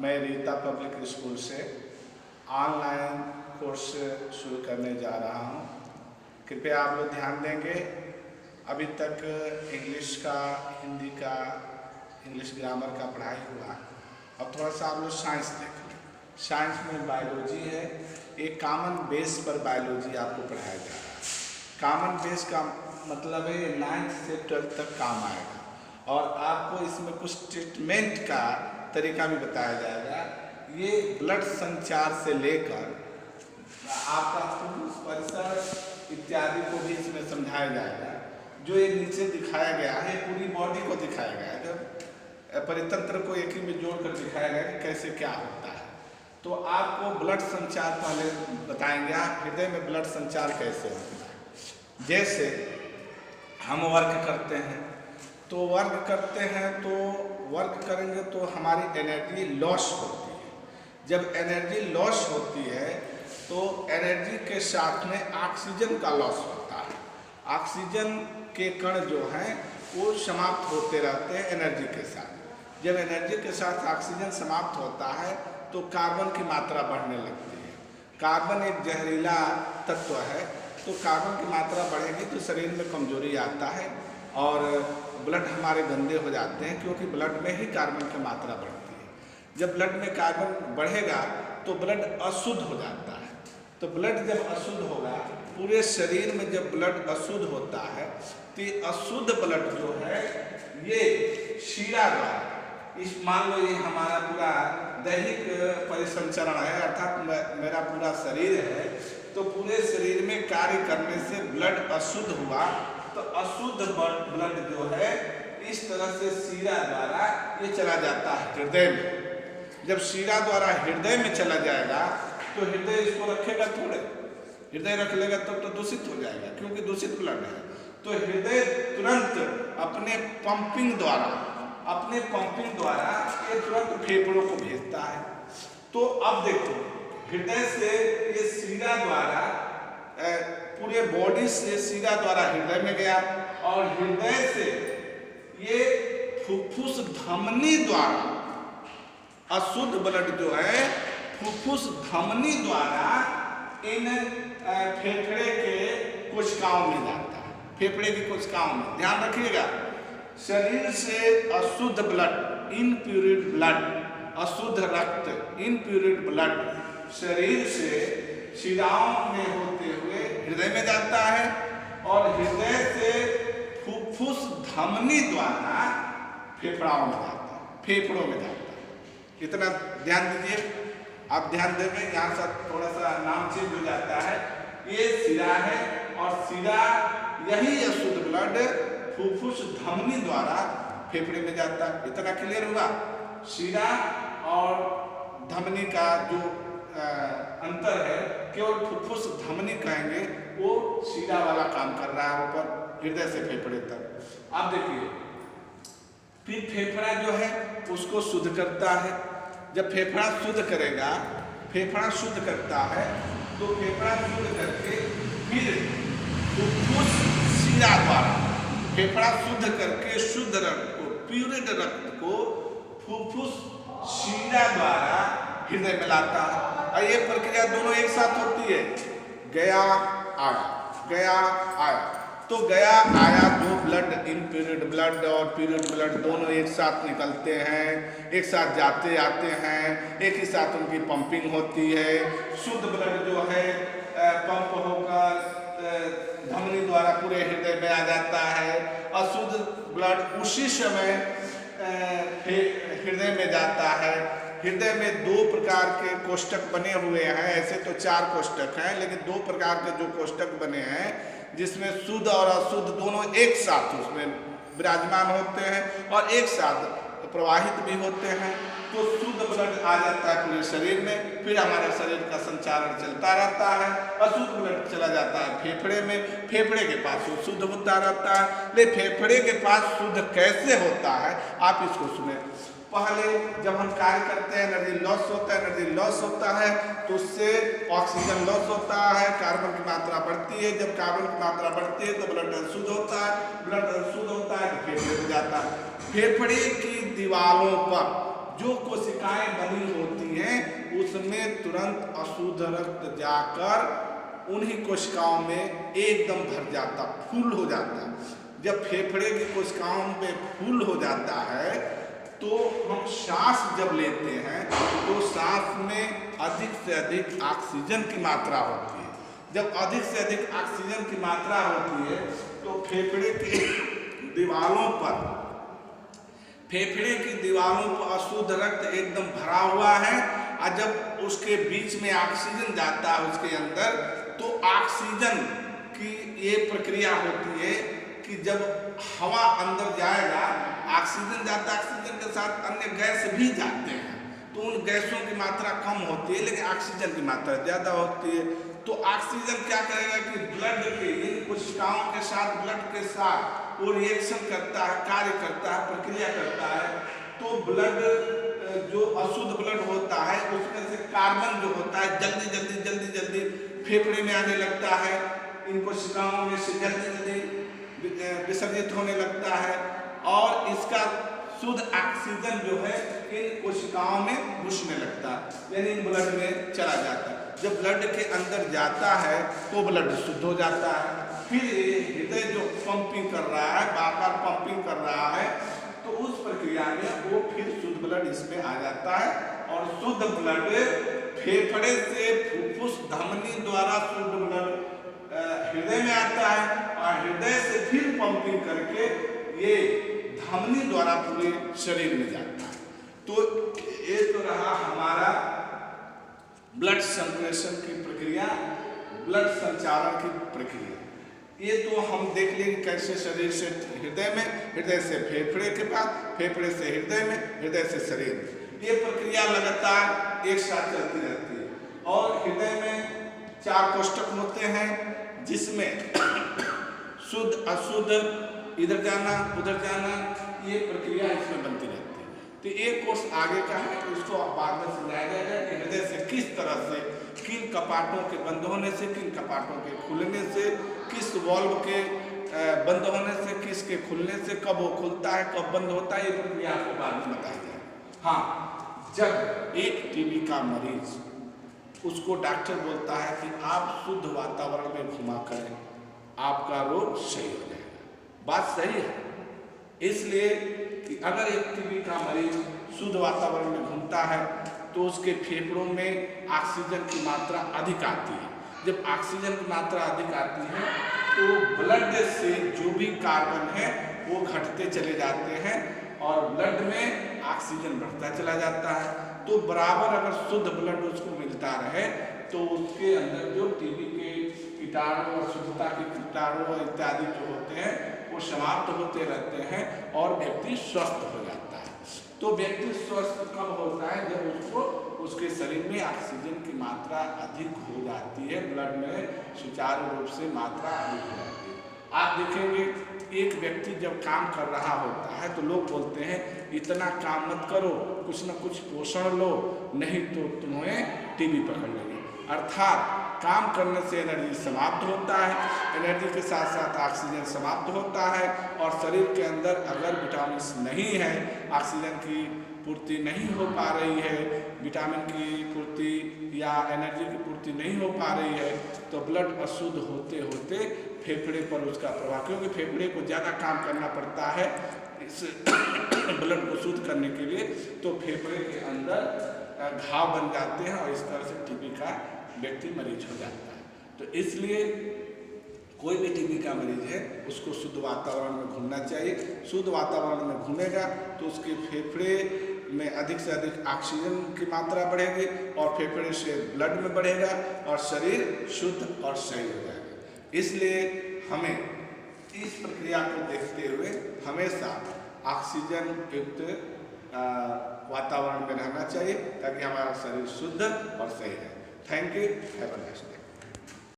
मैं Rita public school से online course शुरू करने जा रहा हूँ। कृपया आप लोग ध्यान देंगे। अभी तक इंग्लिश का, हिंदी का, इंग्लिश ग्रामर का पढ़ाई हुआ। अब थोड़ा सा आप लोग साइंस देख लें। साइंस में बायोलॉजी है। एक कॉमन बेस पर बायोलॉजी आपको पढ़ाया जा रहा है। कॉमन बेस का मतलब है 9th से 12th तक काम आएगा और आपको इसमें कुछ ट्रीटमेंट का तरीका भी बताया जाएगा। ये ब्लड संचार से लेकर आपका परिसर इत्यादि को भी इसमें समझाया जाएगा। जो ये नीचे दिखाया गया है पूरी बॉडी को दिखाया गया है, परितंत्र को एक ही में जोड़कर दिखाया गया कि कैसे क्या होता है। तो आपको ब्लड संचार पहले बताएंगे, हृदय में ब्लड संचार कैसे होता है। जैसे हम वर्क करते हैं तो वर्क करेंगे तो हमारी एनर्जी लॉस होती है। जब एनर्जी लॉस होती है तो एनर्जी के साथ में ऑक्सीजन का लॉस होता है। ऑक्सीजन के कण जो हैं वो समाप्त होते रहते हैं एनर्जी के साथ। जब एनर्जी के साथ ऑक्सीजन समाप्त होता है तो कार्बन की मात्रा बढ़ने लगती है। कार्बन एक जहरीला तत्व है, तो कार्बन की मात्रा बढ़ेगी तो शरीर में कमजोरी आता है और ब्लड हमारे गंदे हो जाते हैं, क्योंकि ब्लड में ही कार्बन की मात्रा बढ़ती है। जब ब्लड में कार्बन बढ़ेगा तो ब्लड अशुद्ध हो जाता है। तो ब्लड जब अशुद्ध होगा, पूरे शरीर में जब ब्लड अशुद्ध होता है तो ये अशुद्ध ब्लड जो है ये शीरा द्वारा, इस मान लो ये हमारा पूरा दैहिक परिसंचरण है, अर्थात मेरा पूरा शरीर है, तो पूरे शरीर में कार्य करने से ब्लड अशुद्ध हुआ तो अशुद्ध ब्लड जो है इस तरह से शीरा द्वारा ये चला जाता है हृदय में। जब शीरा द्वारा हृदय में चला जाएगा तो हृदय इसको रखेगा थोड़े, हृदय रख लेगा तब तो दूषित हो जाएगा, क्योंकि दूषित ब्लड है। तो हृदय तुरंत अपने पंपिंग द्वारा ये तुरंत फेफड़ों को भेजता है। तो अब देखो, हृदय से ये शीरा द्वारा पूरे बॉडी से शीरा द्वारा हृदय में गया और हृदय से ये फुफ्फुस धमनी द्वारा अशुद्ध ब्लड जो है फुफ्फुस धमनी द्वारा इन फेफड़े के कोशिकाओं में जाता है। फेफड़े की कोशिकाओं में ध्यान रखिएगा। शरीर से अशुद्ध ब्लड, इनप्यूरिड ब्लड, अशुद्ध रक्त, इनप्यूरिड ब्लड शरीर से शिराओं में होते हुए हृदय में जाता है और हृदय से फुफ्फुस धमनी द्वारा फेफड़ों में जाता है। इतना ध्यान दीजिए। आप ध्यान देंगे, यहाँ से थोड़ा सा नाम चेंज हो जाता है। ये शिरा है और शिरा यही अशुद्ध ब्लड फुफ्फुस धमनी द्वारा फेफड़े में जाता है। इतना क्लियर हुआ। शिरा और धमनी का जो अंतर है, केवल फुफ्फुस धमनी कहेंगे, वो शिरा वाला काम कर रहा है ऊपर हृदय से फेफड़े तक। आप देखिए, फिर फेफड़ा जो है उसको शुद्ध करता है। जब फेफड़ा शुद्ध करेगा, फेफड़ा शुद्ध करता है तो फेफड़ा शुद्ध करके फिर फुफ्फुस शिरा द्वारा फेफड़ा शुद्ध करके शुद्ध रक्त को, प्यूरिड रक्त को फुफ्फुस शिरा द्वारा हृदय में लाता है। और ये प्रक्रिया दोनों एक साथ होती है। गया आया, गया आया। तो गया आया दो ब्लड, इनप्यूरिड ब्लड और प्यूरिड ब्लड दोनों एक साथ निकलते हैं, एक साथ जाते आते हैं, एक ही साथ उनकी पंपिंग होती है। शुद्ध ब्लड जो है पंप होकर धमनी द्वारा पूरे हृदय में आ जाता है। अशुद्ध ब्लड उसी समय हृदय में जाता है। हृदय में 2 प्रकार के कोष्ठक बने हुए हैं। ऐसे तो 4 कोष्ठक हैं, लेकिन 2 प्रकार के जो कोष्ठक बने हैं जिसमें शुद्ध और अशुद्ध दोनों एक साथ उसमें विराजमान होते हैं और एक साथ प्रवाहित भी होते हैं। तो शुद्ध ब्लड आ जाता है पूरे शरीर में, फिर हमारा शरीर का संचालन चलता रहता है। अशुद्ध ब्लड चला जाता है फेफड़े में, फेफड़े के पास वो शुद्ध होता रहता है। लेकिन फेफड़े के पास शुद्ध कैसे होता है, आप इसको सुने। पहले जब हम कार्य करते हैं एनर्जी लॉस होता है तो उससे ऑक्सीजन लॉस होता है, कार्बन की मात्रा बढ़ती है। जब कार्बन की मात्रा बढ़ती है तो ब्लड अशुद्ध होता है, ब्लड अशुद्ध होता है तो फेफड़े में जाता है। फेफड़े की दीवारों पर जो कोशिकाएं बनी होती हैं उसमें तुरंत अशुद्ध रक्त जाकर उन्हीं कोशिकाओं में एकदम भर जाता, फुल हो जाता। जब फेफड़े की कोशिकाओं में फुल हो जाता है तो हम सांस जब लेते हैं तो सांस में अधिक से अधिक ऑक्सीजन की मात्रा होती है। जब अधिक से अधिक ऑक्सीजन की मात्रा होती है तो फेफड़े की दीवारों पर अशुद्ध रक्त एकदम भरा हुआ है और जब उसके बीच में ऑक्सीजन जाता है उसके अंदर तो ऑक्सीजन की ये प्रक्रिया होती है कि जब हवा अंदर जाएगा, ऑक्सीजन जाता है, ऑक्सीजन के साथ अन्य गैस भी जाते हैं तो उन गैसों की मात्रा कम होती है लेकिन ऑक्सीजन की मात्रा ज़्यादा होती है। तो ऑक्सीजन क्या करेगा कि ब्लड के इन कोशिकाओं के साथ, ब्लड के साथ वो रिएक्शन करता है, कार्य करता है, प्रक्रिया करता है। तो ब्लड जो अशुद्ध ब्लड होता है उसमें से कार्बन जो होता है जल्दी फेफड़े में आने लगता है, इन कोशिकाओं में से जल्दी विसर्जित होने लगता है और इसका शुद्ध ऑक्सीजन जो है इन कोशिकाओं में घुसने लगता है, यानी इन ब्लड में चला जाता है। जब ब्लड के अंदर जाता है तो ब्लड शुद्ध हो जाता है। फिर हृदय जो पंपिंग कर रहा है, बार-बार पंपिंग कर रहा है, तो उस प्रक्रिया में वो फिर शुद्ध ब्लड इसमें आ जाता है और शुद्ध ब्लड फेफड़े से फुफ्फुस धमनी द्वारा शुद्ध ब्लड हृदय में आता है और हृदय से फिर पंपिंग करके ये धमनी द्वारा पूरे शरीर में जाता है। तो ये तो रहा हमारा ब्लड सर्कुलेशन की प्रक्रिया, ब्लड संचारण की प्रक्रिया। ये तो हम देख लेंगे कैसे शरीर से हृदय में, हृदय से फेफड़े के पास, फेफड़े से हृदय में, हृदय से शरीर में। ये प्रक्रिया लगातार एक साथ चलती रहती है और हृदय में 4 कोष्ठक होते हैं जिसमें शुद्ध अशुद्ध, इधर जाना उधर जाना, ये प्रक्रिया इसमें बनती रहती है। तो एक कोर्स आगे का है, इसको बाद में समझाया जाएगा कि हृदय से किस तरह से, किन कपाटों के बंद होने से, किन कपाटों के खुलने से, किस वाल्व के बंद होने से, किसके खुलने से, कब वो खुलता है, कब बंद होता है, ये प्रक्रिया आपको बाद में बताई जाएगी। हाँ, जब एक टीबी का मरीज, उसको डॉक्टर बोलता है कि आप शुद्ध वातावरण में घुमा करें, आपका रोग सही हो जाएगा। बात सही है, इसलिए कि अगर एक टीबी का मरीज शुद्ध वातावरण में घूमता है तो उसके फेफड़ों में ऑक्सीजन की मात्रा अधिक आती है। जब ऑक्सीजन की मात्रा अधिक आती है तो ब्लड से जो भी कार्बन है वो घटते चले जाते हैं और ब्लड में ऑक्सीजन बढ़ता चला जाता है। तो बराबर अगर शुद्ध ब्लड उसको मिलता रहे तो उसके अंदर जो टीबी के कीटाणु और शुद्धता के कीटाणु इत्यादि जो होते हैं वो समाप्त होते रहते हैं और व्यक्ति स्वस्थ हो जाता है। तो व्यक्ति स्वस्थ कब होता है? जब उसको उसके शरीर में ऑक्सीजन की मात्रा अधिक हो जाती है, ब्लड में सुचारू रूप से मात्रा अधिक हो जाती है। आप देखेंगे एक व्यक्ति जब काम कर रहा होता है तो लोग बोलते हैं इतना काम मत करो, कुछ न कुछ पोषण लो, नहीं तो तुम्हें टीबी पकड़ लेगी। अर्थात काम करने से एनर्जी समाप्त होता है, एनर्जी के साथ साथ ऑक्सीजन समाप्त होता है और शरीर के अंदर अगर विटामिन नहीं है, ऑक्सीजन की पूर्ति नहीं हो पा रही है, विटामिन की पूर्ति या एनर्जी की पूर्ति नहीं हो पा रही है तो ब्लड अशुद्ध होते होते फेफड़े पर उसका प्रभाव, क्योंकि फेफड़े को ज़्यादा काम करना पड़ता है इस ब्लड को शुद्ध करने के लिए, तो फेफड़े के अंदर घाव बन जाते हैं और इस तरह से टीबी का व्यक्ति मरीज हो जाता है। तो इसलिए कोई भी टीबी का मरीज है उसको शुद्ध वातावरण में घूमना चाहिए। शुद्ध वातावरण में घूमेगा तो उसके फेफड़े में अधिक से अधिक ऑक्सीजन की मात्रा बढ़ेगी और फेफड़े से ब्लड में बढ़ेगा और शरीर शुद्ध और सही हो जाएगा। इसलिए हमें इस प्रक्रिया को देखते हुए हमेशा ऑक्सीजन युक्त वातावरण में रहना चाहिए ताकि हमारा शरीर शुद्ध और सही रहे। Thank you, have a nice day.